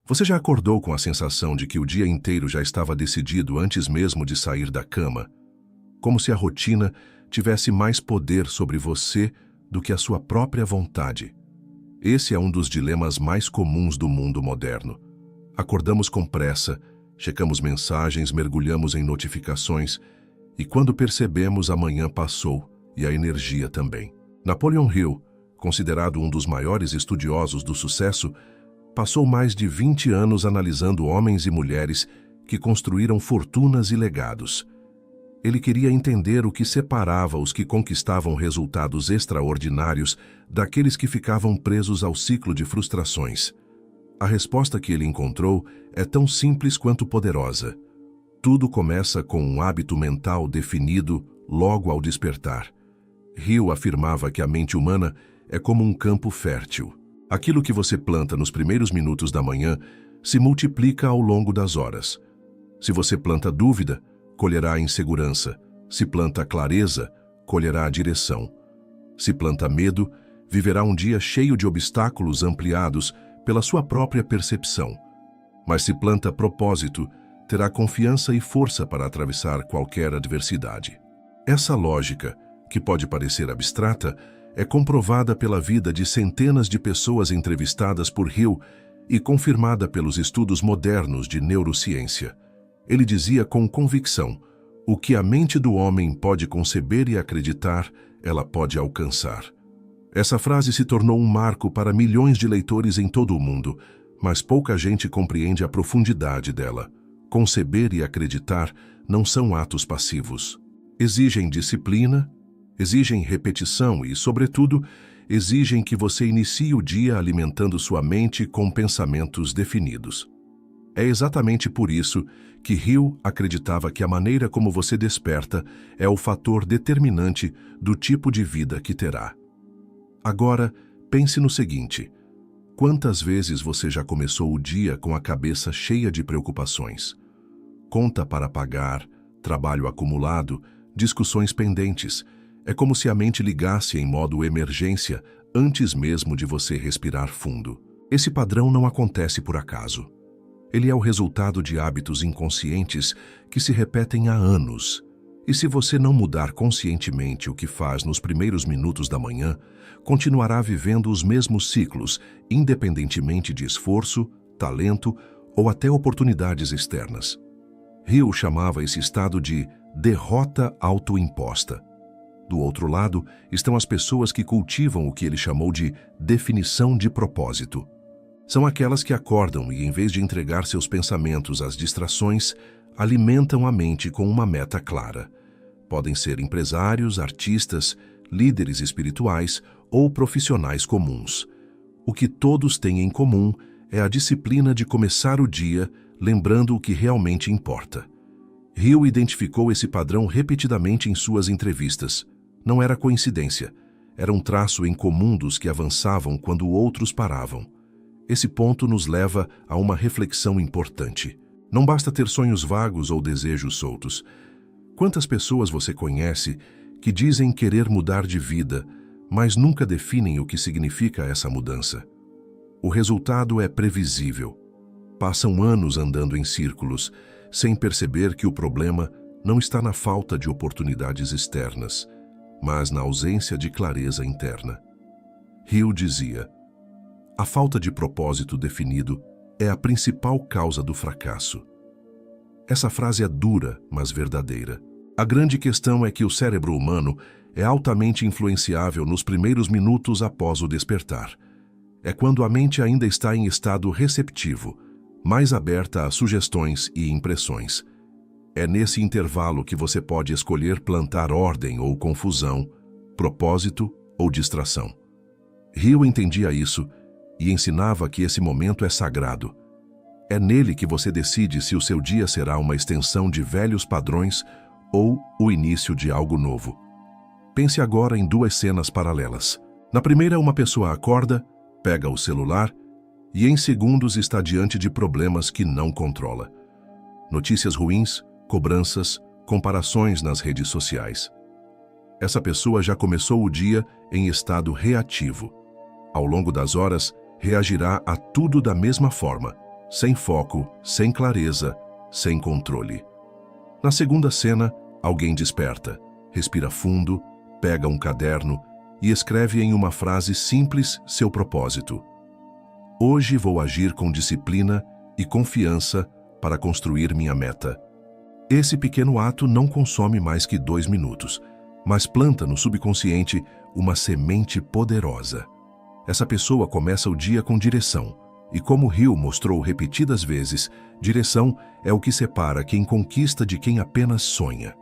Você já acordou com a sensação de que o dia inteiro já estava decidido antes mesmo de sair da cama? Como se a rotina tivesse mais poder sobre você do que a sua própria vontade. Esse é um dos dilemas mais comuns do mundo moderno. Acordamos com pressa, checamos mensagens, mergulhamos em notificações e quando percebemos, a manhã passou e a energia também. Napoleon Hill, considerado um dos maiores estudiosos do sucesso, passou mais de 20 anos analisando homens e mulheres que construíram fortunas e legados. Ele queria entender o que separava os que conquistavam resultados extraordinários daqueles que ficavam presos ao ciclo de frustrações. A resposta que ele encontrou é tão simples quanto poderosa. Tudo começa com um hábito mental definido logo ao despertar. Hill afirmava que a mente humana é como um campo fértil. Aquilo que você planta nos primeiros minutos da manhã se multiplica ao longo das horas. Se você planta dúvida, colherá insegurança. Se planta clareza, colherá direção. Se planta medo, viverá um dia cheio de obstáculos ampliados pela sua própria percepção. Mas se planta propósito, terá confiança e força para atravessar qualquer adversidade. Essa lógica, que pode parecer abstrata, é comprovada pela vida de centenas de pessoas entrevistadas por Hill e confirmada pelos estudos modernos de neurociência. Ele dizia com convicção: o que a mente do homem pode conceber e acreditar, ela pode alcançar. Essa frase se tornou um marco para milhões de leitores em todo o mundo, mas pouca gente compreende a profundidade dela. Conceber e acreditar não são atos passivos. Exigem disciplina, exigem repetição e, sobretudo, exigem que você inicie o dia alimentando sua mente com pensamentos definidos. É exatamente por isso que Hill acreditava que a maneira como você desperta é o fator determinante do tipo de vida que terá. Agora, pense no seguinte: quantas vezes você já começou o dia com a cabeça cheia de preocupações? Conta para pagar, trabalho acumulado, discussões pendentes. É como se a mente ligasse em modo emergência antes mesmo de você respirar fundo. Esse padrão não acontece por acaso. Ele é o resultado de hábitos inconscientes que se repetem há anos. E se você não mudar conscientemente o que faz nos primeiros minutos da manhã, continuará vivendo os mesmos ciclos, independentemente de esforço, talento ou até oportunidades externas. Hill chamava esse estado de derrota autoimposta. Do outro lado, estão as pessoas que cultivam o que ele chamou de definição de propósito. São aquelas que acordam e, em vez de entregar seus pensamentos às distrações, alimentam a mente com uma meta clara. Podem ser empresários, artistas, líderes espirituais ou profissionais comuns. O que todos têm em comum é a disciplina de começar o dia lembrando o que realmente importa. Hill identificou esse padrão repetidamente em suas entrevistas. Não era coincidência, era um traço em comum dos que avançavam quando outros paravam. Esse ponto nos leva a uma reflexão importante. Não basta ter sonhos vagos ou desejos soltos. Quantas pessoas você conhece que dizem querer mudar de vida, mas nunca definem o que significa essa mudança? O resultado é previsível. Passam anos andando em círculos, sem perceber que o problema não está na falta de oportunidades externas, mas na ausência de clareza interna. Hill dizia: a falta de propósito definido é a principal causa do fracasso. Essa frase é dura, mas verdadeira. A grande questão é que o cérebro humano é altamente influenciável nos primeiros minutos após o despertar. É quando a mente ainda está em estado receptivo, mais aberta a sugestões e impressões. É nesse intervalo que você pode escolher plantar ordem ou confusão, propósito ou distração. Hill entendia isso e ensinava que esse momento é sagrado. É nele que você decide se o seu dia será uma extensão de velhos padrões ou o início de algo novo. Pense agora em duas cenas paralelas. Na primeira, uma pessoa acorda, pega o celular e em segundos está diante de problemas que não controla. Notícias ruins, cobranças, comparações nas redes sociais. Essa pessoa já começou o dia em estado reativo. Ao longo das horas, reagirá a tudo da mesma forma, sem foco, sem clareza, sem controle. Na segunda cena, alguém desperta, respira fundo, pega um caderno e escreve em uma frase simples seu propósito. Hoje vou agir com disciplina e confiança para construir minha meta. Esse pequeno ato não consome mais que 2 minutos, mas planta no subconsciente uma semente poderosa. Essa pessoa começa o dia com direção, e como Hill mostrou repetidas vezes, direção é o que separa quem conquista de quem apenas sonha.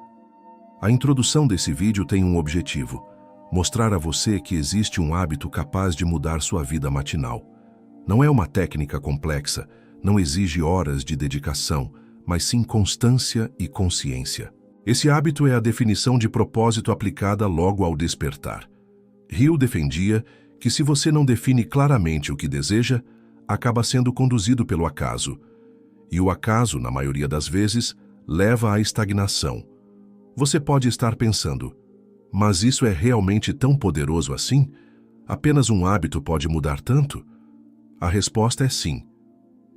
A introdução desse vídeo tem um objetivo: mostrar a você que existe um hábito capaz de mudar sua vida matinal. Não é uma técnica complexa, não exige horas de dedicação, mas sim constância e consciência. Esse hábito é a definição de propósito aplicada logo ao despertar. Hill defendia que se você não define claramente o que deseja, acaba sendo conduzido pelo acaso. E o acaso, na maioria das vezes, leva à estagnação. Você pode estar pensando, mas isso é realmente tão poderoso assim? Apenas um hábito pode mudar tanto? A resposta é sim,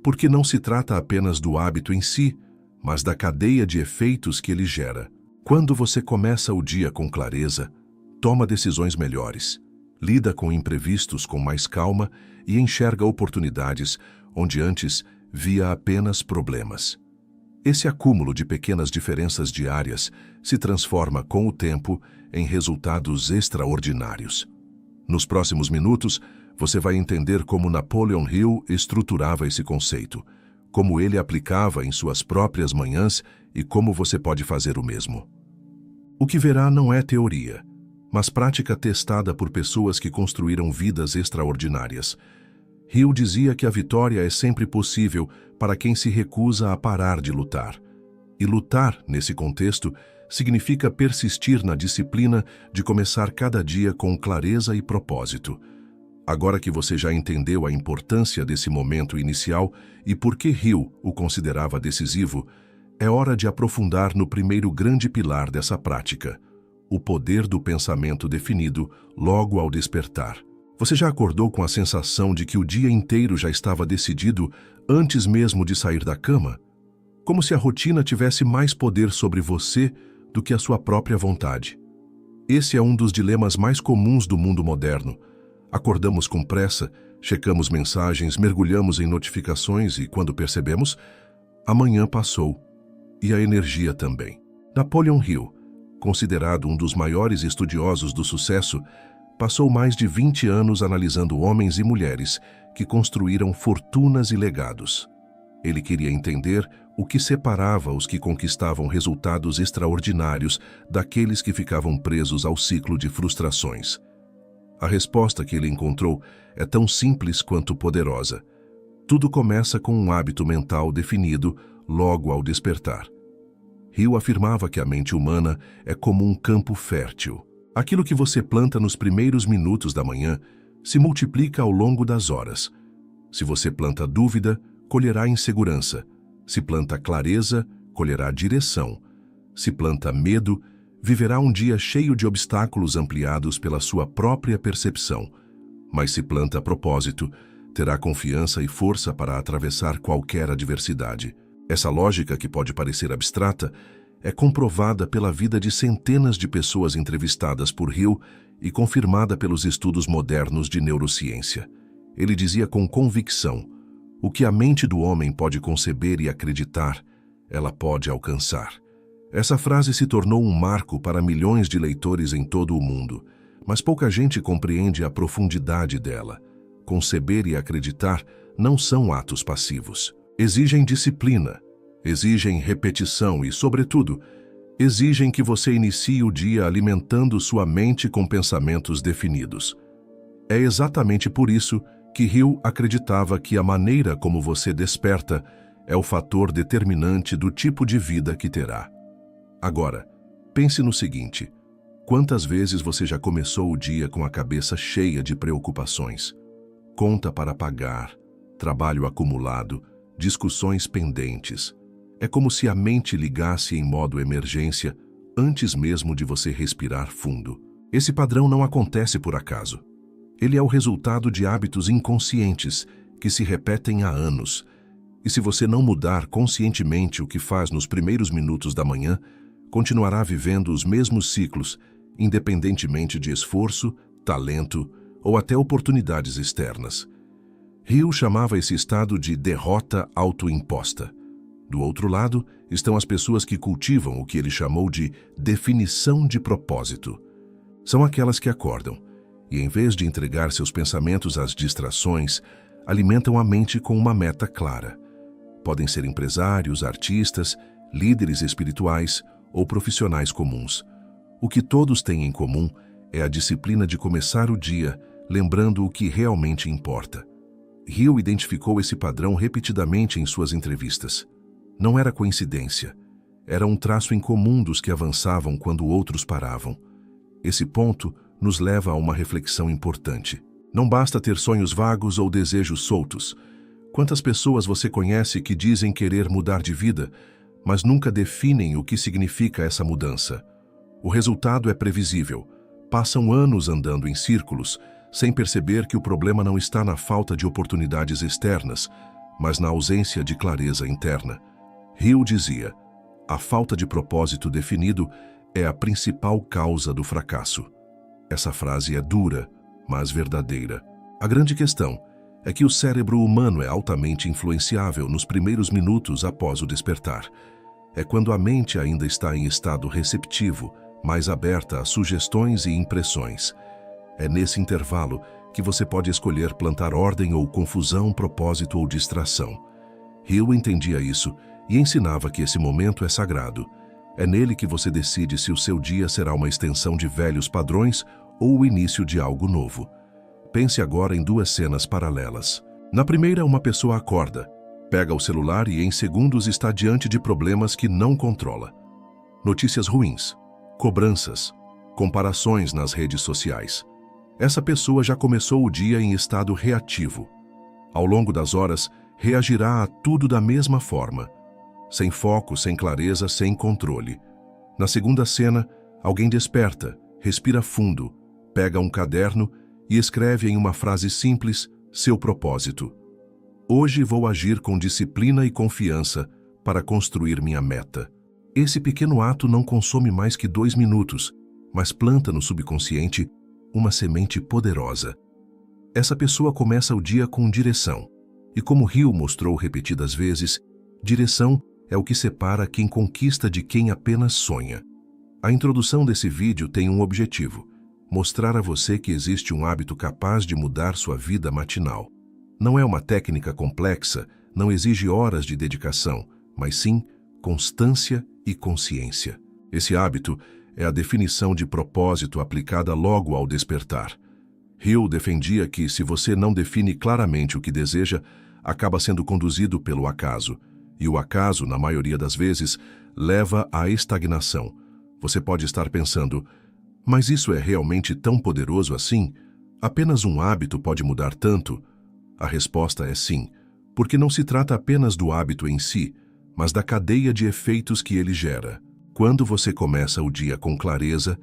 porque não se trata apenas do hábito em si, mas da cadeia de efeitos que ele gera. Quando você começa o dia com clareza, toma decisões melhores, lida com imprevistos com mais calma e enxerga oportunidades onde antes via apenas problemas. Esse acúmulo de pequenas diferenças diárias se transforma com o tempo em resultados extraordinários. Nos próximos minutos, você vai entender como Napoleon Hill estruturava esse conceito, como ele aplicava em suas próprias manhãs e como você pode fazer o mesmo. O que verá não é teoria, mas prática testada por pessoas que construíram vidas extraordinárias. Hill dizia que a vitória é sempre possível para quem se recusa a parar de lutar. E lutar, nesse contexto, significa persistir na disciplina de começar cada dia com clareza e propósito. Agora que você já entendeu a importância desse momento inicial e por que Hill o considerava decisivo, é hora de aprofundar no primeiro grande pilar dessa prática: o poder do pensamento definido logo ao despertar. Você já acordou com a sensação de que o dia inteiro já estava decidido antes mesmo de sair da cama? Como se a rotina tivesse mais poder sobre você do que a sua própria vontade. Esse é um dos dilemas mais comuns do mundo moderno. Acordamos com pressa, checamos mensagens, mergulhamos em notificações e, quando percebemos, a manhã passou. E a energia também. Napoleon Hill, considerado um dos maiores estudiosos do sucesso, passou mais de 20 anos analisando homens e mulheres que construíram fortunas e legados. Ele queria entender o que separava os que conquistavam resultados extraordinários daqueles que ficavam presos ao ciclo de frustrações. A resposta que ele encontrou é tão simples quanto poderosa. Tudo começa com um hábito mental definido logo ao despertar. Hill afirmava que a mente humana é como um campo fértil. Aquilo que você planta nos primeiros minutos da manhã se multiplica ao longo das horas. Se você planta dúvida, colherá insegurança. Se planta clareza, colherá direção. Se planta medo, viverá um dia cheio de obstáculos ampliados pela sua própria percepção. Mas se planta propósito, terá confiança e força para atravessar qualquer adversidade. Essa lógica, que pode parecer abstrata, é comprovada pela vida de centenas de pessoas entrevistadas por Hill e confirmada pelos estudos modernos de neurociência. Ele dizia com convicção: o que a mente do homem pode conceber e acreditar, ela pode alcançar. Essa frase se tornou um marco para milhões de leitores em todo o mundo, mas pouca gente compreende a profundidade dela. Conceber e acreditar não são atos passivos. Exigem disciplina, exigem repetição e, sobretudo, exigem que você inicie o dia alimentando sua mente com pensamentos definidos. É exatamente por isso que Hill acreditava que a maneira como você desperta é o fator determinante do tipo de vida que terá. Agora, pense no seguinte: quantas vezes você já começou o dia com a cabeça cheia de preocupações? Conta para pagar, trabalho acumulado, discussões pendentes. É como se a mente ligasse em modo emergência antes mesmo de você respirar fundo. Esse padrão não acontece por acaso. Ele é o resultado de hábitos inconscientes que se repetem há anos. E se você não mudar conscientemente o que faz nos primeiros minutos da manhã, continuará vivendo os mesmos ciclos, independentemente de esforço, talento ou até oportunidades externas. Hill chamava esse estado de derrota autoimposta. Do outro lado, estão as pessoas que cultivam o que ele chamou de definição de propósito. São aquelas que acordam e, em vez de entregar seus pensamentos às distrações, alimentam a mente com uma meta clara. Podem ser empresários, artistas, líderes espirituais ou profissionais comuns. O que todos têm em comum é a disciplina de começar o dia lembrando o que realmente importa. Hill identificou esse padrão repetidamente em suas entrevistas. Não era coincidência. Era um traço incomum dos que avançavam quando outros paravam. Esse ponto nos leva a uma reflexão importante. Não basta ter sonhos vagos ou desejos soltos. Quantas pessoas você conhece que dizem querer mudar de vida, mas nunca definem o que significa essa mudança? O resultado é previsível. Passam anos andando em círculos, sem perceber que o problema não está na falta de oportunidades externas, mas na ausência de clareza interna. Hill dizia: a falta de propósito definido é a principal causa do fracasso. Essa frase é dura, mas verdadeira. A grande questão é que o cérebro humano é altamente influenciável nos primeiros minutos após o despertar. É quando a mente ainda está em estado receptivo, mais aberta a sugestões e impressões. É nesse intervalo que você pode escolher plantar ordem ou confusão, propósito ou distração. Hill entendia isso e ensinava que esse momento é sagrado. É nele que você decide se o seu dia será uma extensão de velhos padrões ou o início de algo novo. Pense agora em duas cenas paralelas. Na primeira, uma pessoa acorda, pega o celular e em segundos está diante de problemas que não controla. Notícias ruins, cobranças, comparações nas redes sociais. Essa pessoa já começou o dia em estado reativo. Ao longo das horas, reagirá a tudo da mesma forma. Sem foco, sem clareza, sem controle. Na segunda cena, alguém desperta, respira fundo, pega um caderno e escreve em uma frase simples seu propósito. Hoje vou agir com disciplina e confiança para construir minha meta. Esse pequeno ato não consome mais que 2 minutos, mas planta no subconsciente uma semente poderosa. Essa pessoa começa o dia com direção. E como Hill mostrou repetidas vezes, direção é o que separa quem conquista de quem apenas sonha. A introdução desse vídeo tem um objetivo: mostrar a você que existe um hábito capaz de mudar sua vida matinal. Não é uma técnica complexa, não exige horas de dedicação, mas sim constância e consciência. Esse hábito é a definição de propósito aplicada logo ao despertar. Hill defendia que, se você não define claramente o que deseja, acaba sendo conduzido pelo acaso. E o acaso, na maioria das vezes, leva à estagnação. Você pode estar pensando: mas isso é realmente tão poderoso assim? Apenas um hábito pode mudar tanto? A resposta é sim, porque não se trata apenas do hábito em si, mas da cadeia de efeitos que ele gera. Quando você começa o dia com clareza,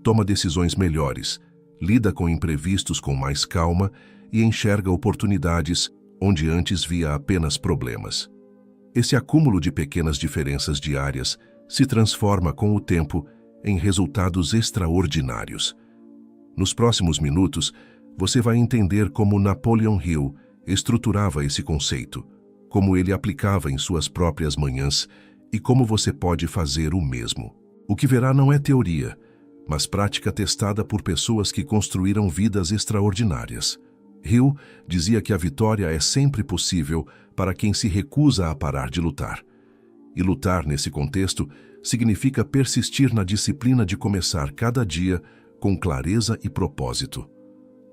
toma decisões melhores, lida com imprevistos com mais calma e enxerga oportunidades onde antes via apenas problemas. Esse acúmulo de pequenas diferenças diárias se transforma com o tempo em resultados extraordinários. Nos próximos minutos, você vai entender como Napoleon Hill estruturava esse conceito, como ele aplicava em suas próprias manhãs e como você pode fazer o mesmo. O que verá não é teoria, mas prática testada por pessoas que construíram vidas extraordinárias. Hill dizia que a vitória é sempre possível para quem se recusa a parar de lutar. E lutar, nesse contexto, significa persistir na disciplina de começar cada dia com clareza e propósito.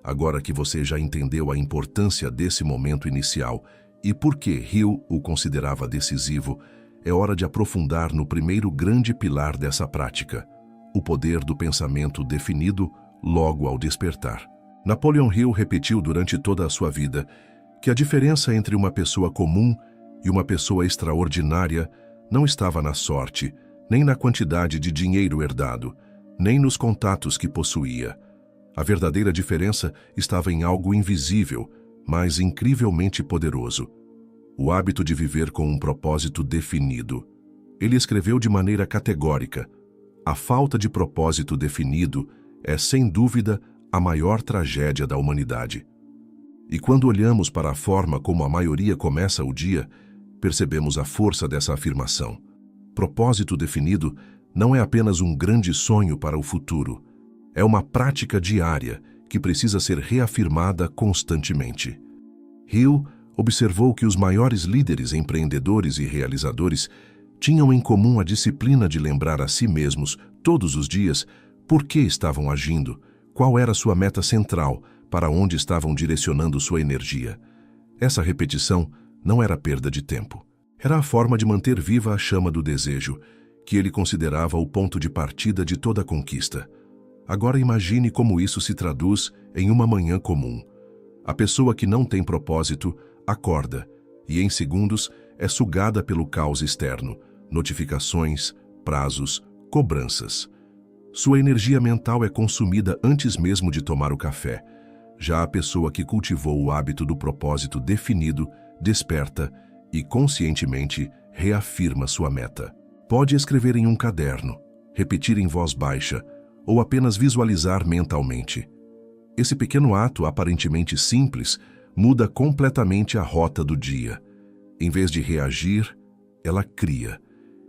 Agora que você já entendeu a importância desse momento inicial e por que Hill o considerava decisivo, é hora de aprofundar no primeiro grande pilar dessa prática: o poder do pensamento definido logo ao despertar. Napoleon Hill repetiu durante toda a sua vida que a diferença entre uma pessoa comum e uma pessoa extraordinária não estava na sorte, nem na quantidade de dinheiro herdado, nem nos contatos que possuía. A verdadeira diferença estava em algo invisível, mas incrivelmente poderoso: o hábito de viver com um propósito definido. Ele escreveu de maneira categórica: a falta de propósito definido é, sem dúvida, a maior tragédia da humanidade. E quando olhamos para a forma como a maioria começa o dia, percebemos a força dessa afirmação. Propósito definido não é apenas um grande sonho para o futuro. É uma prática diária que precisa ser reafirmada constantemente. Hill observou que os maiores líderes, empreendedores e realizadores tinham em comum a disciplina de lembrar a si mesmos, todos os dias, por que estavam agindo, qual era sua meta central, para onde estavam direcionando sua energia. Essa repetição não era perda de tempo. Era a forma de manter viva a chama do desejo, que ele considerava o ponto de partida de toda conquista. Agora imagine como isso se traduz em uma manhã comum. A pessoa que não tem propósito acorda e, em segundos, é sugada pelo caos externo, notificações, prazos, cobranças. Sua energia mental é consumida antes mesmo de tomar o café. Já a pessoa que cultivou o hábito do propósito definido desperta e, conscientemente, reafirma sua meta. Pode escrever em um caderno, repetir em voz baixa ou apenas visualizar mentalmente. Esse pequeno ato, aparentemente simples, muda completamente a rota do dia. Em vez de reagir, ela cria.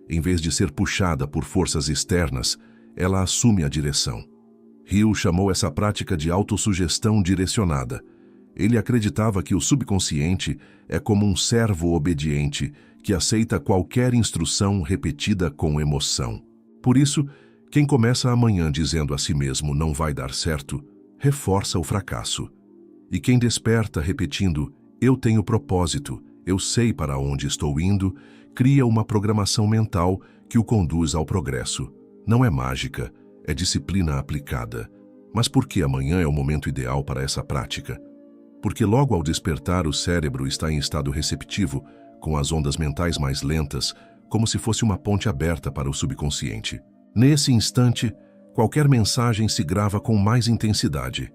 Em vez de ser puxada por forças externas, ela assume a direção. Hill chamou essa prática de autossugestão direcionada. Ele acreditava que o subconsciente é como um servo obediente que aceita qualquer instrução repetida com emoção. Por isso, quem começa amanhã dizendo a si mesmo não vai dar certo, reforça o fracasso. E quem desperta repetindo eu tenho propósito, eu sei para onde estou indo, cria uma programação mental que o conduz ao progresso. Não é mágica, é disciplina aplicada. Mas por que amanhã é o momento ideal para essa prática? Porque logo ao despertar o cérebro está em estado receptivo, com as ondas mentais mais lentas, como se fosse uma ponte aberta para o subconsciente. Nesse instante, qualquer mensagem se grava com mais intensidade.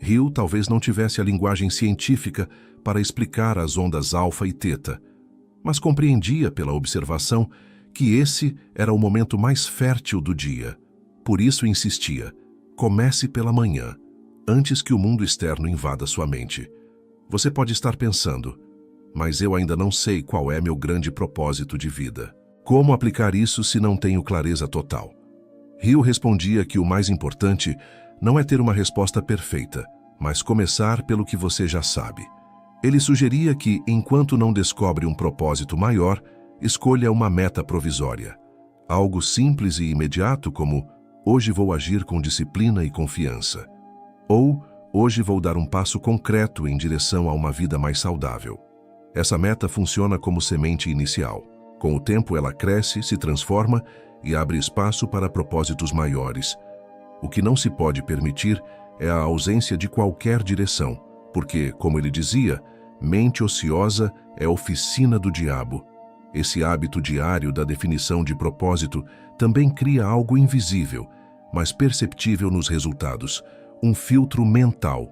Hill talvez não tivesse a linguagem científica para explicar as ondas alfa e teta, mas compreendia pela observação que esse era o momento mais fértil do dia. Por isso insistia: comece pela manhã, antes que o mundo externo invada sua mente. Você pode estar pensando, mas eu ainda não sei qual é meu grande propósito de vida. Como aplicar isso se não tenho clareza total? Hill respondia que o mais importante não é ter uma resposta perfeita, mas começar pelo que você já sabe. Ele sugeria que, enquanto não descobre um propósito maior, escolha uma meta provisória. Algo simples e imediato como: hoje vou agir com disciplina e confiança. Ou, hoje vou dar um passo concreto em direção a uma vida mais saudável. Essa meta funciona como semente inicial. Com o tempo ela cresce, se transforma e abre espaço para propósitos maiores. O que não se pode permitir é a ausência de qualquer direção, porque, como ele dizia, mente ociosa é oficina do diabo. Esse hábito diário da definição de propósito também cria algo invisível, mas perceptível nos resultados, um filtro mental.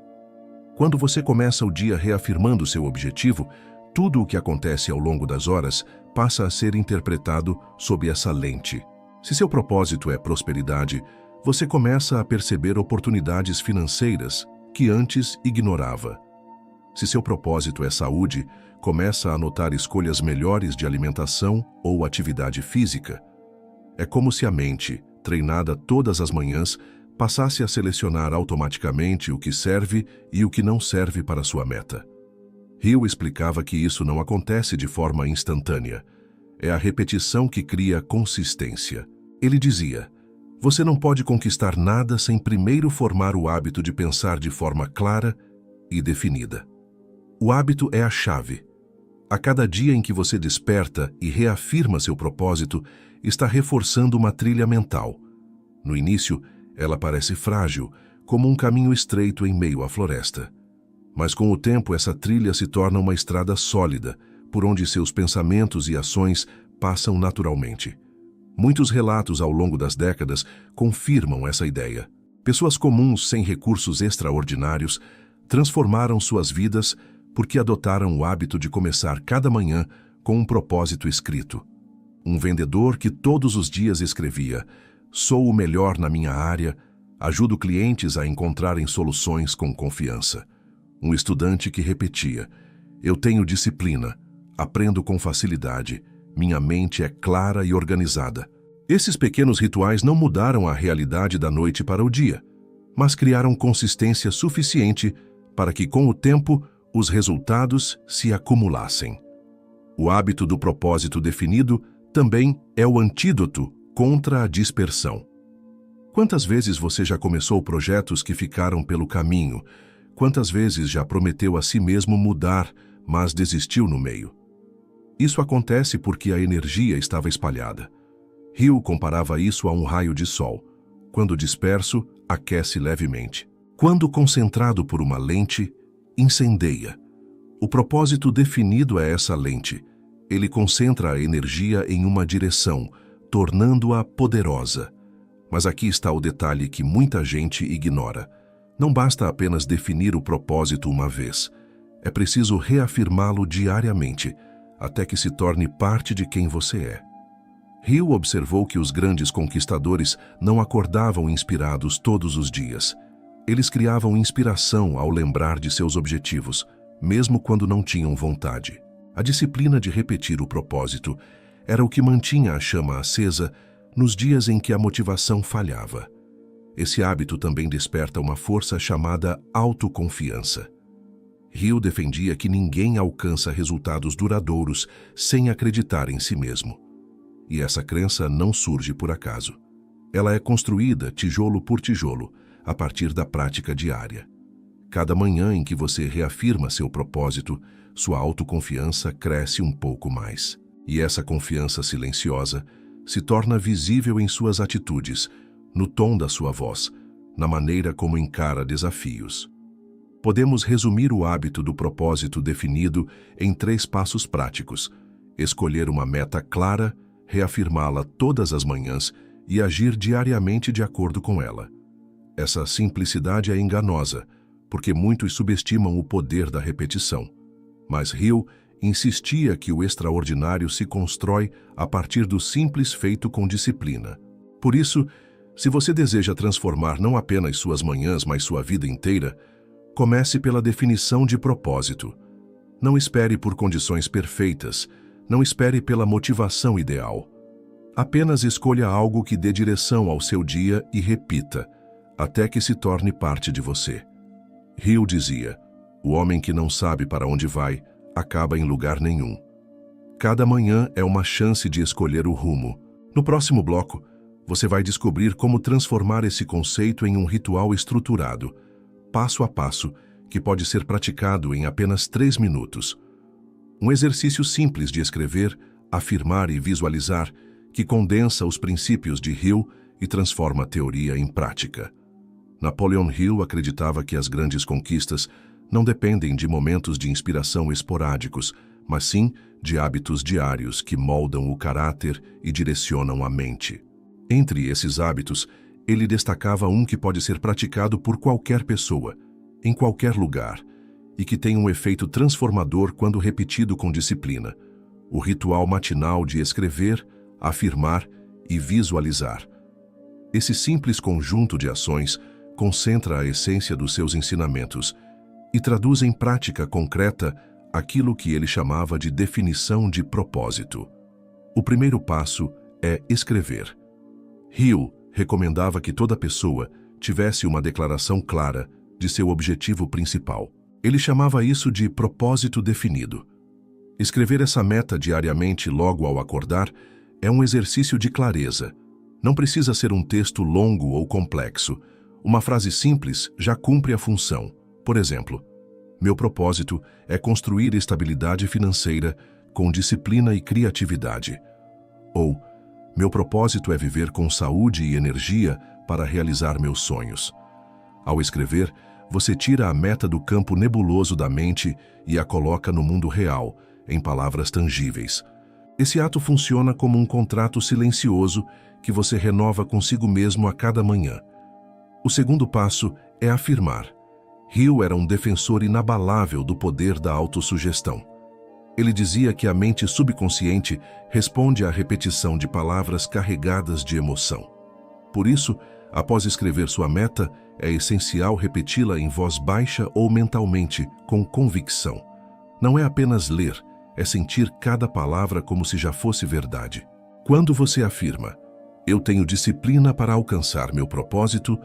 Quando você começa o dia reafirmando seu objetivo, tudo o que acontece ao longo das horas passa a ser interpretado sob essa lente. Se seu propósito é prosperidade, você começa a perceber oportunidades financeiras que antes ignorava. Se seu propósito é saúde, começa a notar escolhas melhores de alimentação ou atividade física. É como se a mente, treinada todas as manhãs, passasse a selecionar automaticamente o que serve e o que não serve para sua meta. Hill explicava que isso não acontece de forma instantânea. É a repetição que cria consistência. Ele dizia: você não pode conquistar nada sem primeiro formar o hábito de pensar de forma clara e definida. O hábito é a chave. A cada dia em que você desperta e reafirma seu propósito, está reforçando uma trilha mental. No início, ela parece frágil, como um caminho estreito em meio à floresta. Mas com o tempo, essa trilha se torna uma estrada sólida, por onde seus pensamentos e ações passam naturalmente. Muitos relatos ao longo das décadas confirmam essa ideia. Pessoas comuns sem recursos extraordinários transformaram suas vidas porque adotaram o hábito de começar cada manhã com um propósito escrito. Um vendedor que todos os dias escrevia: "Sou o melhor na minha área, ajudo clientes a encontrarem soluções com confiança." Um estudante que repetia: "Eu tenho disciplina, aprendo com facilidade, minha mente é clara e organizada." Esses pequenos rituais não mudaram a realidade da noite para o dia, mas criaram consistência suficiente para que, com o tempo, os resultados se acumulassem. O hábito do propósito definido também é o antídoto contra a dispersão. Quantas vezes você já começou projetos que ficaram pelo caminho? Quantas vezes já prometeu a si mesmo mudar, mas desistiu no meio? Isso acontece porque a energia estava espalhada. Hill comparava isso a um raio de sol. Quando disperso, aquece levemente. Quando concentrado por uma lente, incendeia. O propósito definido é essa lente. Ele concentra a energia em uma direção, tornando-a poderosa. Mas aqui está o detalhe que muita gente ignora. Não basta apenas definir o propósito uma vez. É preciso reafirmá-lo diariamente, até que se torne parte de quem você é. Hill observou que os grandes conquistadores não acordavam inspirados todos os dias. Eles criavam inspiração ao lembrar de seus objetivos, mesmo quando não tinham vontade. A disciplina de repetir o propósito era o que mantinha a chama acesa nos dias em que a motivação falhava. Esse hábito também desperta uma força chamada autoconfiança. Hill defendia que ninguém alcança resultados duradouros sem acreditar em si mesmo. E essa crença não surge por acaso. Ela é construída tijolo por tijolo, a partir da prática diária. Cada manhã em que você reafirma seu propósito, sua autoconfiança cresce um pouco mais. E essa confiança silenciosa se torna visível em suas atitudes, no tom da sua voz, na maneira como encara desafios. Podemos resumir o hábito do propósito definido em 3 passos práticos: escolher uma meta clara, reafirmá-la todas as manhãs e agir diariamente de acordo com ela. Essa simplicidade é enganosa, porque muitos subestimam o poder da repetição. Mas Hill insistia que o extraordinário se constrói a partir do simples feito com disciplina. Por isso, se você deseja transformar não apenas suas manhãs, mas sua vida inteira, comece pela definição de propósito. Não espere por condições perfeitas, não espere pela motivação ideal. Apenas escolha algo que dê direção ao seu dia e repita, até que se torne parte de você. Hill dizia: "O homem que não sabe para onde vai, acaba em lugar nenhum." Cada manhã é uma chance de escolher o rumo. No próximo bloco, você vai descobrir como transformar esse conceito em um ritual estruturado, passo a passo, que pode ser praticado em apenas 3 minutos. Um exercício simples de escrever, afirmar e visualizar, que condensa os princípios de Hill e transforma a teoria em prática. Napoleon Hill acreditava que as grandes conquistas não dependem de momentos de inspiração esporádicos, mas sim de hábitos diários que moldam o caráter e direcionam a mente. Entre esses hábitos, ele destacava um que pode ser praticado por qualquer pessoa, em qualquer lugar, e que tem um efeito transformador quando repetido com disciplina: o ritual matinal de escrever, afirmar e visualizar. Esse simples conjunto de ações concentra a essência dos seus ensinamentos e traduz em prática concreta aquilo que ele chamava de definição de propósito. O primeiro passo é escrever. Hill recomendava que toda pessoa tivesse uma declaração clara de seu objetivo principal. Ele chamava isso de propósito definido. Escrever essa meta diariamente logo ao acordar é um exercício de clareza. Não precisa ser um texto longo ou complexo. Uma frase simples já cumpre a função. Por exemplo: "Meu propósito é construir estabilidade financeira com disciplina e criatividade." Ou "Meu propósito é viver com saúde e energia para realizar meus sonhos." Ao escrever, você tira a meta do campo nebuloso da mente e a coloca no mundo real, em palavras tangíveis. Esse ato funciona como um contrato silencioso que você renova consigo mesmo a cada manhã. O segundo passo é afirmar. Hill era um defensor inabalável do poder da autossugestão. Ele dizia que a mente subconsciente responde à repetição de palavras carregadas de emoção. Por isso, após escrever sua meta, é essencial repeti-la em voz baixa ou mentalmente, com convicção. Não é apenas ler, é sentir cada palavra como se já fosse verdade. Quando você afirma, "Eu tenho disciplina para alcançar meu propósito",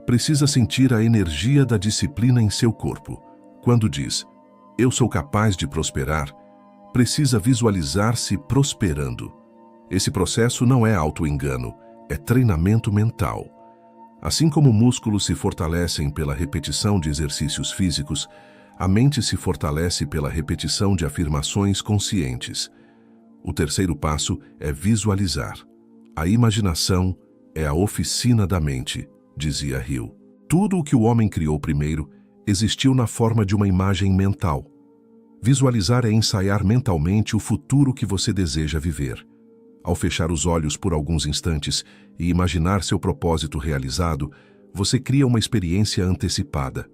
precisa sentir a energia da disciplina em seu corpo. Quando diz, "Eu sou capaz de prosperar", precisa visualizar-se prosperando. Esse processo não é auto-engano, é treinamento mental. Assim como músculos se fortalecem pela repetição de exercícios físicos, a mente se fortalece pela repetição de afirmações conscientes. O terceiro passo é visualizar. A imaginação é a oficina da mente, dizia Hill. Tudo o que o homem criou primeiro existiu na forma de uma imagem mental. Visualizar é ensaiar mentalmente o futuro que você deseja viver. Ao fechar os olhos por alguns instantes e imaginar seu propósito realizado, você cria uma experiência antecipada.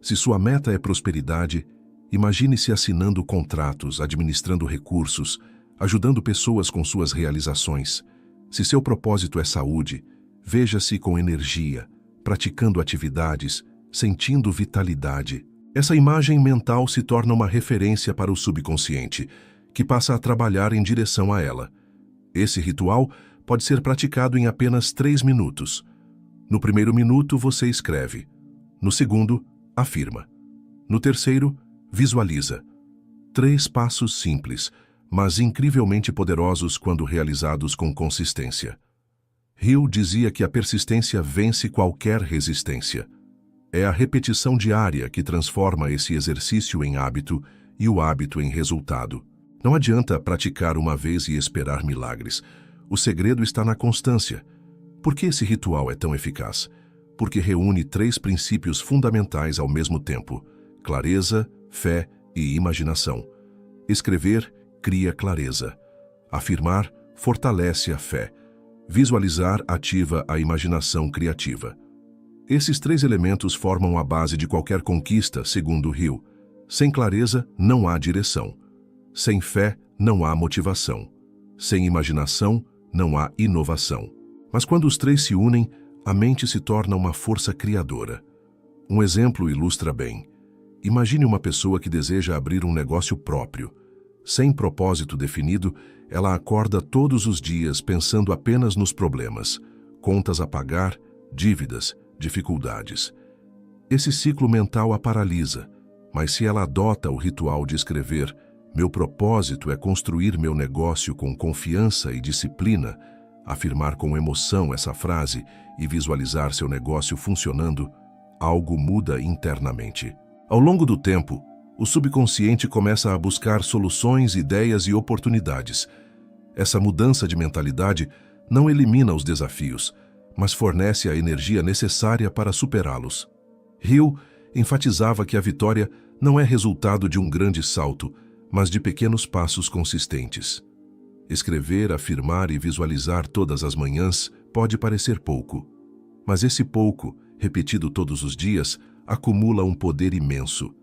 Se sua meta é prosperidade, imagine-se assinando contratos, administrando recursos, ajudando pessoas com suas realizações. Se seu propósito é saúde, veja-se com energia, praticando atividades, sentindo vitalidade. Essa imagem mental se torna uma referência para o subconsciente, que passa a trabalhar em direção a ela. Esse ritual pode ser praticado em apenas 3 minutos. No primeiro minuto, você escreve. No segundo, afirma. No terceiro, visualiza. 3 passos simples, mas incrivelmente poderosos quando realizados com consistência. Hill dizia que a persistência vence qualquer resistência. É a repetição diária que transforma esse exercício em hábito e o hábito em resultado. Não adianta praticar uma vez e esperar milagres. O segredo está na constância. Por que esse ritual é tão eficaz? Porque reúne 3 princípios fundamentais ao mesmo tempo: clareza, fé e imaginação. Escrever cria clareza. Afirmar fortalece a fé. Visualizar ativa a imaginação criativa. Esses 3 elementos formam a base de qualquer conquista, segundo Hill. Sem clareza, não há direção. Sem fé, não há motivação. Sem imaginação, não há inovação. Mas quando os 3 se unem, a mente se torna uma força criadora. Um exemplo ilustra bem. Imagine uma pessoa que deseja abrir um negócio próprio. Sem propósito definido, ela acorda todos os dias pensando apenas nos problemas, contas a pagar, dívidas, dificuldades. Esse ciclo mental a paralisa, mas se ela adota o ritual de escrever "Meu propósito é construir meu negócio com confiança e disciplina", afirmar com emoção essa frase e visualizar seu negócio funcionando, algo muda internamente. Ao longo do tempo, o subconsciente começa a buscar soluções, ideias e oportunidades. Essa mudança de mentalidade não elimina os desafios, mas fornece a energia necessária para superá-los. Hill enfatizava que a vitória não é resultado de um grande salto, mas de pequenos passos consistentes. Escrever, afirmar e visualizar todas as manhãs pode parecer pouco, mas esse pouco, repetido todos os dias, acumula um poder imenso.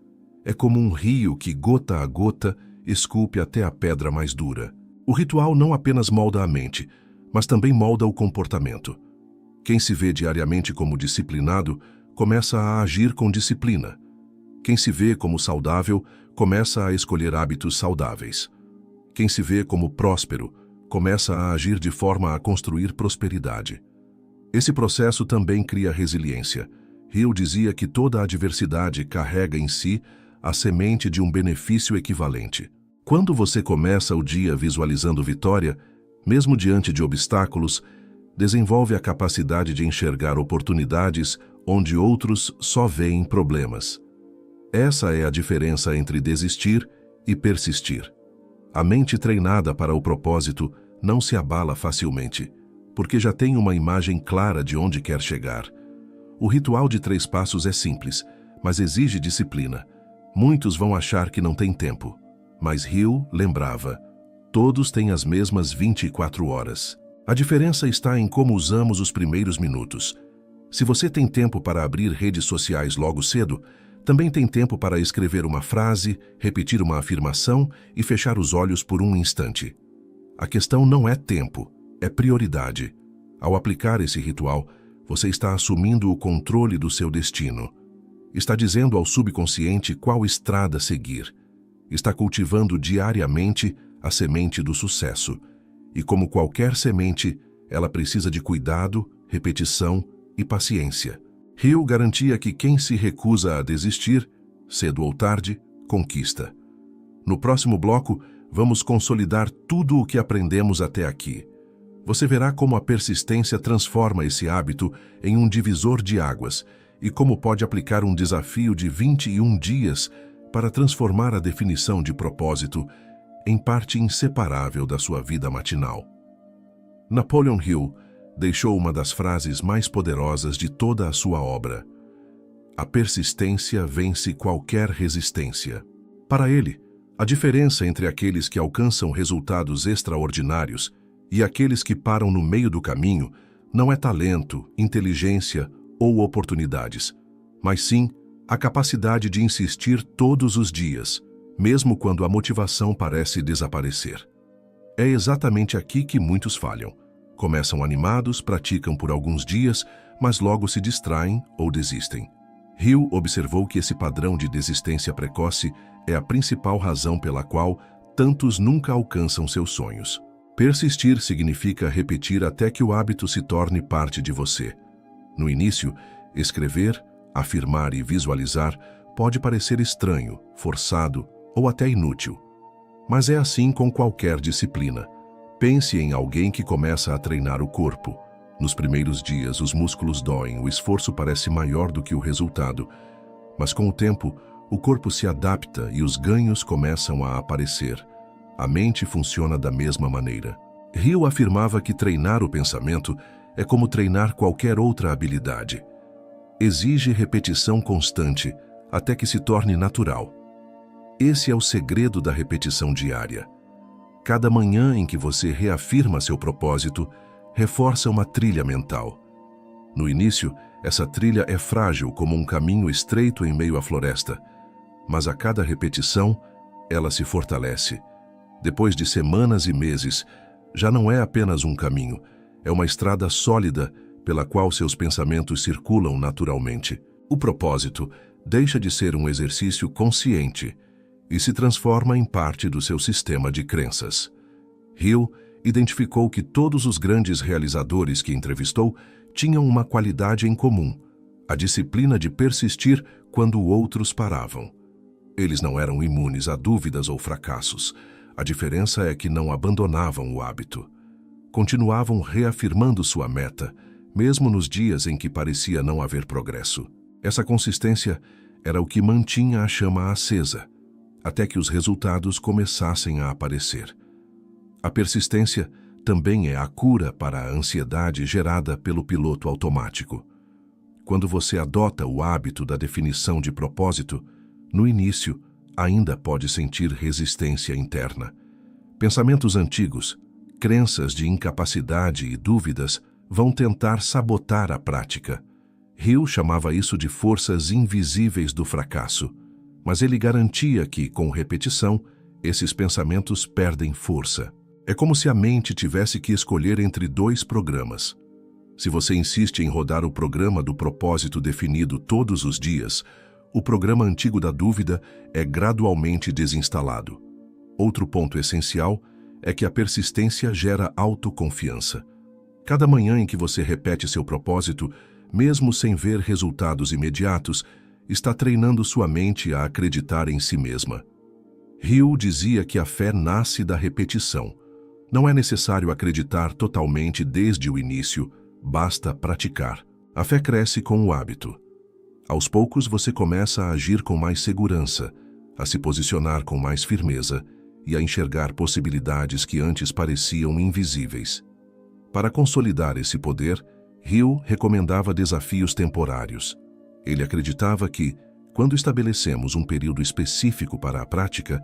É como um rio que, gota a gota, esculpe até a pedra mais dura. O ritual não apenas molda a mente, mas também molda o comportamento. Quem se vê diariamente como disciplinado, começa a agir com disciplina. Quem se vê como saudável, começa a escolher hábitos saudáveis. Quem se vê como próspero, começa a agir de forma a construir prosperidade. Esse processo também cria resiliência. Hill dizia que toda adversidade carrega em si a semente de um benefício equivalente. Quando você começa o dia visualizando vitória, mesmo diante de obstáculos, desenvolve a capacidade de enxergar oportunidades onde outros só veem problemas. Essa é a diferença entre desistir e persistir. A mente treinada para o propósito não se abala facilmente, porque já tem uma imagem clara de onde quer chegar. O ritual de 3 passos é simples, mas exige disciplina. Muitos vão achar que não tem tempo, mas Hill lembrava: todos têm as mesmas 24 horas. A diferença está em como usamos os primeiros minutos. Se você tem tempo para abrir redes sociais logo cedo, Também tem tempo para escrever uma frase, repetir uma afirmação e fechar os olhos por um instante. A questão não é tempo, é prioridade. Ao aplicar esse ritual, você está assumindo o controle do seu destino. Está dizendo ao subconsciente qual estrada seguir. Está cultivando diariamente a semente do sucesso. E como qualquer semente, ela precisa de cuidado, repetição e paciência. Hill garantia que quem se recusa a desistir, cedo ou tarde, conquista. No próximo bloco, vamos consolidar tudo o que aprendemos até aqui. Você verá como a persistência transforma esse hábito em um divisor de águas e como pode aplicar um desafio de 21 dias para transformar a definição de propósito em parte inseparável da sua vida matinal. Napoleon Hill deixou uma das frases mais poderosas de toda a sua obra: a persistência vence qualquer resistência. Para ele, a diferença entre aqueles que alcançam resultados extraordinários e aqueles que param no meio do caminho não é talento, inteligência ou oportunidades, mas sim a capacidade de insistir todos os dias, mesmo quando a motivação parece desaparecer. É exatamente aqui que muitos falham. Começam animados, praticam por alguns dias, mas logo se distraem ou desistem. Hill observou que esse padrão de desistência precoce é a principal razão pela qual tantos nunca alcançam seus sonhos. Persistir significa repetir até que o hábito se torne parte de você. No início, escrever, afirmar e visualizar pode parecer estranho, forçado ou até inútil. Mas é assim com qualquer disciplina. Pense em alguém que começa a treinar o corpo. Nos primeiros dias, os músculos doem, o esforço parece maior do que o resultado. Mas com o tempo, o corpo se adapta e os ganhos começam a aparecer. A mente funciona da mesma maneira. Hill afirmava que treinar o pensamento é como treinar qualquer outra habilidade. Exige repetição constante até que se torne natural. Esse é o segredo da repetição diária. Cada manhã em que você reafirma seu propósito, reforça uma trilha mental. No início, essa trilha é frágil como um caminho estreito em meio à floresta, mas a cada repetição, ela se fortalece. Depois de semanas e meses, já não é apenas um caminho, é uma estrada sólida pela qual seus pensamentos circulam naturalmente. O propósito deixa de ser um exercício consciente e se transforma em parte do seu sistema de crenças. Hill identificou que todos os grandes realizadores que entrevistou tinham uma qualidade em comum: a disciplina de persistir quando outros paravam. Eles não eram imunes a dúvidas ou fracassos. A diferença é que não abandonavam o hábito. Continuavam reafirmando sua meta, mesmo nos dias em que parecia não haver progresso. Essa consistência era o que mantinha a chama acesa, até que os resultados começassem a aparecer. A persistência também é a cura para a ansiedade gerada pelo piloto automático. Quando você adota o hábito da definição de propósito, no início, ainda pode sentir resistência interna. Pensamentos antigos, crenças de incapacidade e dúvidas vão tentar sabotar a prática. Hill chamava isso de forças invisíveis do fracasso, mas ele garantia que, com repetição, esses pensamentos perdem força. É como se a mente tivesse que escolher entre dois programas. Se você insiste em rodar o programa do propósito definido todos os dias, o programa antigo da dúvida é gradualmente desinstalado. Outro ponto essencial é que a persistência gera autoconfiança. Cada manhã em que você repete seu propósito, mesmo sem ver resultados imediatos, está treinando sua mente a acreditar em si mesma. Hill dizia que a fé nasce da repetição. Não é necessário acreditar totalmente desde o início, basta praticar. A fé cresce com o hábito. Aos poucos você começa a agir com mais segurança, a se posicionar com mais firmeza e a enxergar possibilidades que antes pareciam invisíveis. Para consolidar esse poder, Hill recomendava desafios temporários. Ele acreditava que, quando estabelecemos um período específico para a prática,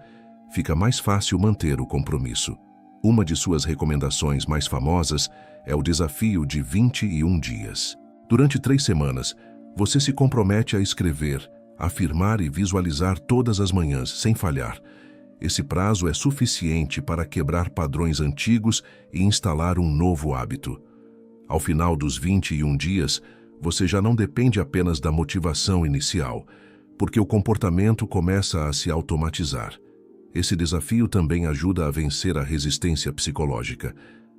fica mais fácil manter o compromisso. Uma de suas recomendações mais famosas é o desafio de 21 dias. Durante 3 semanas, você se compromete a escrever, afirmar e visualizar todas as manhãs, sem falhar. Esse prazo é suficiente para quebrar padrões antigos e instalar um novo hábito. Ao final dos 21 dias, você já não depende apenas da motivação inicial, porque o comportamento começa a se automatizar. Esse desafio também ajuda a vencer a resistência psicológica.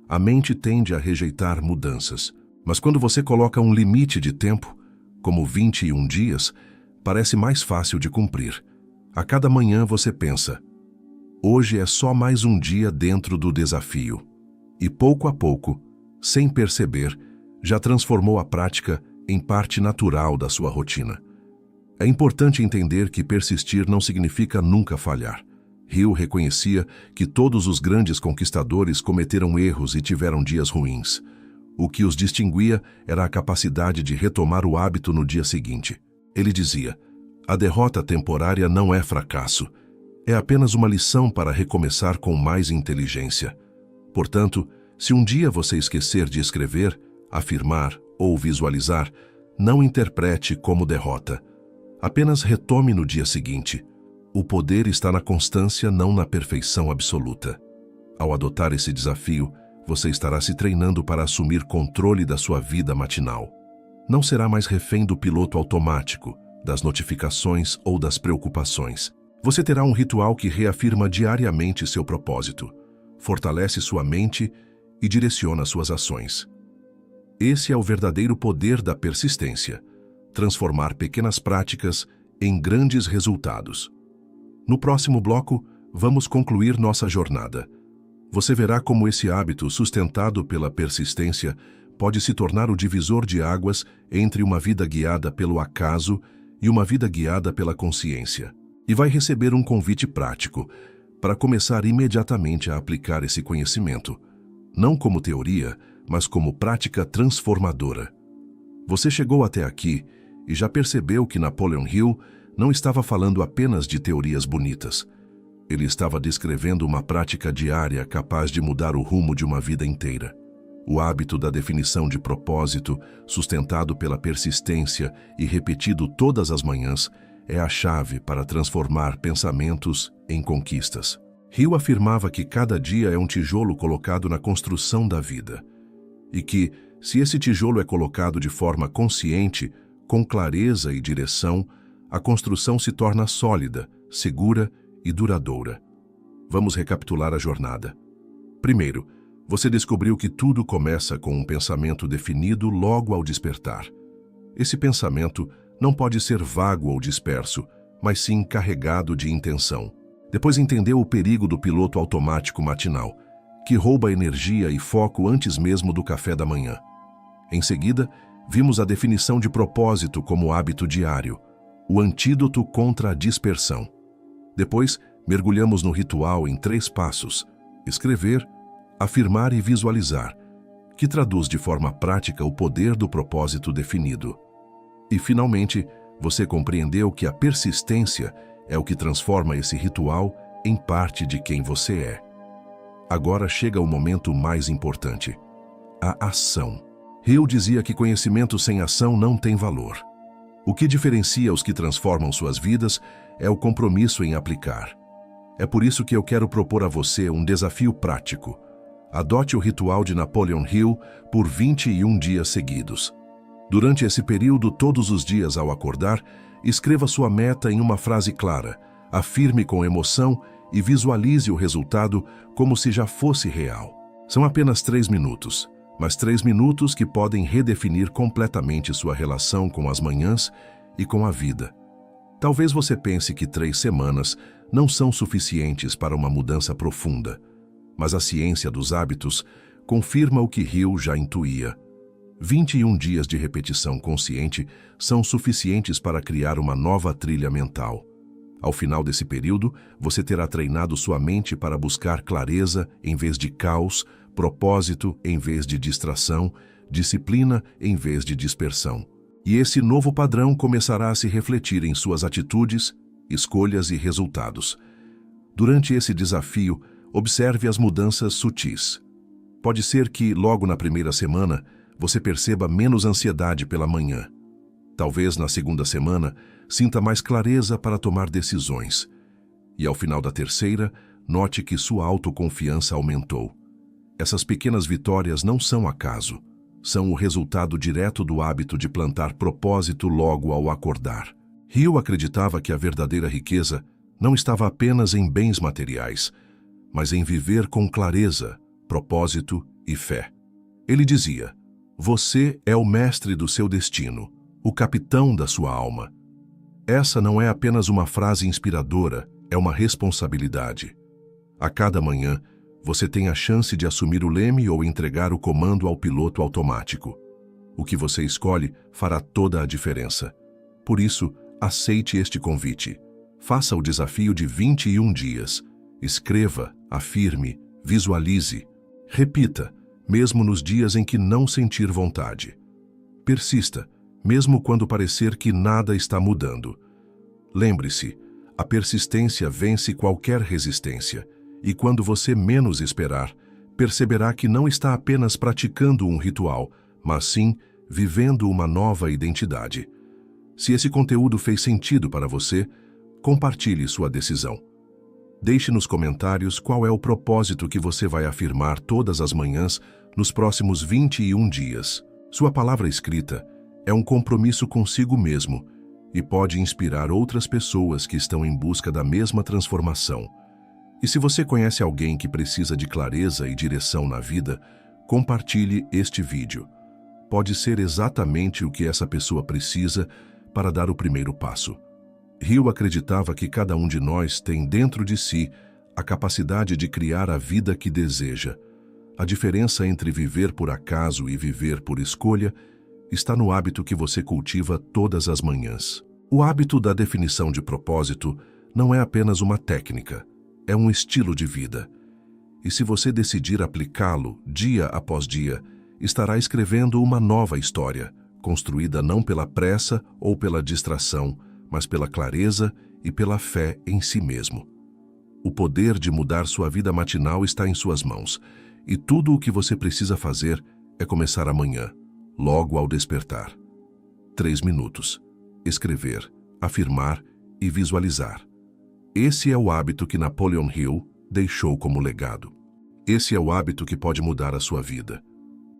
A mente tende a rejeitar mudanças, mas quando você coloca um limite de tempo, como 21 dias, parece mais fácil de cumprir. A cada manhã você pensa: hoje é só mais um dia dentro do desafio. E pouco a pouco, sem perceber, já transformou a prática em parte natural da sua rotina. É importante entender que persistir não significa nunca falhar. Hill reconhecia que todos os grandes conquistadores cometeram erros e tiveram dias ruins. O que os distinguia era a capacidade de retomar o hábito no dia seguinte. Ele dizia: a derrota temporária não é fracasso. É apenas uma lição para recomeçar com mais inteligência. Portanto, se um dia você esquecer de escrever, afirmar ou visualizar, não interprete como derrota. Apenas retome no dia seguinte. O poder está na constância, não na perfeição absoluta. Ao adotar esse desafio, você estará se treinando para assumir controle da sua vida matinal. Não será mais refém do piloto automático, das notificações ou das preocupações. Você terá um ritual que reafirma diariamente seu propósito, fortalece sua mente e direciona suas ações. Esse é o verdadeiro poder da persistência: transformar pequenas práticas em grandes resultados. No próximo bloco, vamos concluir nossa jornada. Você verá como esse hábito, sustentado pela persistência, pode se tornar o divisor de águas entre uma vida guiada pelo acaso e uma vida guiada pela consciência. E vai receber um convite prático para começar imediatamente a aplicar esse conhecimento, não como teoria, mas como prática transformadora. Você chegou até aqui e já percebeu que Napoleon Hill não estava falando apenas de teorias bonitas. Ele estava descrevendo uma prática diária capaz de mudar o rumo de uma vida inteira. O hábito da definição de propósito, sustentado pela persistência e repetido todas as manhãs, é a chave para transformar pensamentos em conquistas. Hill afirmava que cada dia é um tijolo colocado na construção da vida. E que, se esse tijolo é colocado de forma consciente, com clareza e direção, a construção se torna sólida, segura e duradoura. Vamos recapitular a jornada. Primeiro, você descobriu que tudo começa com um pensamento definido logo ao despertar. Esse pensamento não pode ser vago ou disperso, mas sim carregado de intenção. Depois entendeu o perigo do piloto automático matinal, que rouba energia e foco antes mesmo do café da manhã. Em seguida, vimos a definição de propósito como hábito diário, o antídoto contra a dispersão. Depois, mergulhamos no ritual em 3 passos: escrever, afirmar e visualizar, que traduz de forma prática o poder do propósito definido. E, finalmente, você compreendeu que a persistência é o que transforma esse ritual em parte de quem você é. Agora chega o momento mais importante: a ação. Hill dizia que conhecimento sem ação não tem valor. O que diferencia os que transformam suas vidas é o compromisso em aplicar. É por isso que eu quero propor a você um desafio prático. Adote o ritual de Napoleon Hill por 21 dias seguidos. Durante esse período, todos os dias ao acordar, escreva sua meta em uma frase clara, afirme com emoção e visualize o resultado como se já fosse real. São apenas 3 minutos. Mas 3 minutos que podem redefinir completamente sua relação com as manhãs e com a vida. Talvez você pense que 3 semanas não são suficientes para uma mudança profunda, mas a ciência dos hábitos confirma o que Hill já intuía. 21 dias de repetição consciente são suficientes para criar uma nova trilha mental. Ao final desse período, você terá treinado sua mente para buscar clareza em vez de caos, propósito em vez de distração, disciplina em vez de dispersão. E esse novo padrão começará a se refletir em suas atitudes, escolhas e resultados. Durante esse desafio, observe as mudanças sutis. Pode ser que, logo na primeira semana, você perceba menos ansiedade pela manhã. Talvez na segunda semana, sinta mais clareza para tomar decisões. E ao final da terceira, note que sua autoconfiança aumentou. Essas pequenas vitórias não são acaso, são o resultado direto do hábito de plantar propósito logo ao acordar. Hill acreditava que a verdadeira riqueza não estava apenas em bens materiais, mas em viver com clareza, propósito e fé. Ele dizia: você é o mestre do seu destino, o capitão da sua alma. Essa não é apenas uma frase inspiradora, é uma responsabilidade. A cada manhã, você tem a chance de assumir o leme ou entregar o comando ao piloto automático. O que você escolhe fará toda a diferença. Por isso, aceite este convite. Faça o desafio de 21 dias. Escreva, afirme, visualize. Repita, mesmo nos dias em que não sentir vontade. Persista, mesmo quando parecer que nada está mudando. Lembre-se, a persistência vence qualquer resistência, e quando você menos esperar, perceberá que não está apenas praticando um ritual, mas sim vivendo uma nova identidade. Se esse conteúdo fez sentido para você, compartilhe sua decisão. Deixe nos comentários qual é o propósito que você vai afirmar todas as manhãs nos próximos 21 dias. Sua palavra escrita é um compromisso consigo mesmo e pode inspirar outras pessoas que estão em busca da mesma transformação. E se você conhece alguém que precisa de clareza e direção na vida, compartilhe este vídeo. Pode ser exatamente o que essa pessoa precisa para dar o primeiro passo. Hill acreditava que cada um de nós tem dentro de si a capacidade de criar a vida que deseja. A diferença entre viver por acaso e viver por escolha está no hábito que você cultiva todas as manhãs. O hábito da definição de propósito não é apenas uma técnica, é um estilo de vida. E se você decidir aplicá-lo dia após dia, estará escrevendo uma nova história, construída não pela pressa ou pela distração, mas pela clareza e pela fé em si mesmo. O poder de mudar sua vida matinal está em suas mãos, e tudo o que você precisa fazer é começar amanhã, logo ao despertar. 3 minutos. Escrever, afirmar e visualizar. Esse é o hábito que Napoleon Hill deixou como legado. Esse é o hábito que pode mudar a sua vida.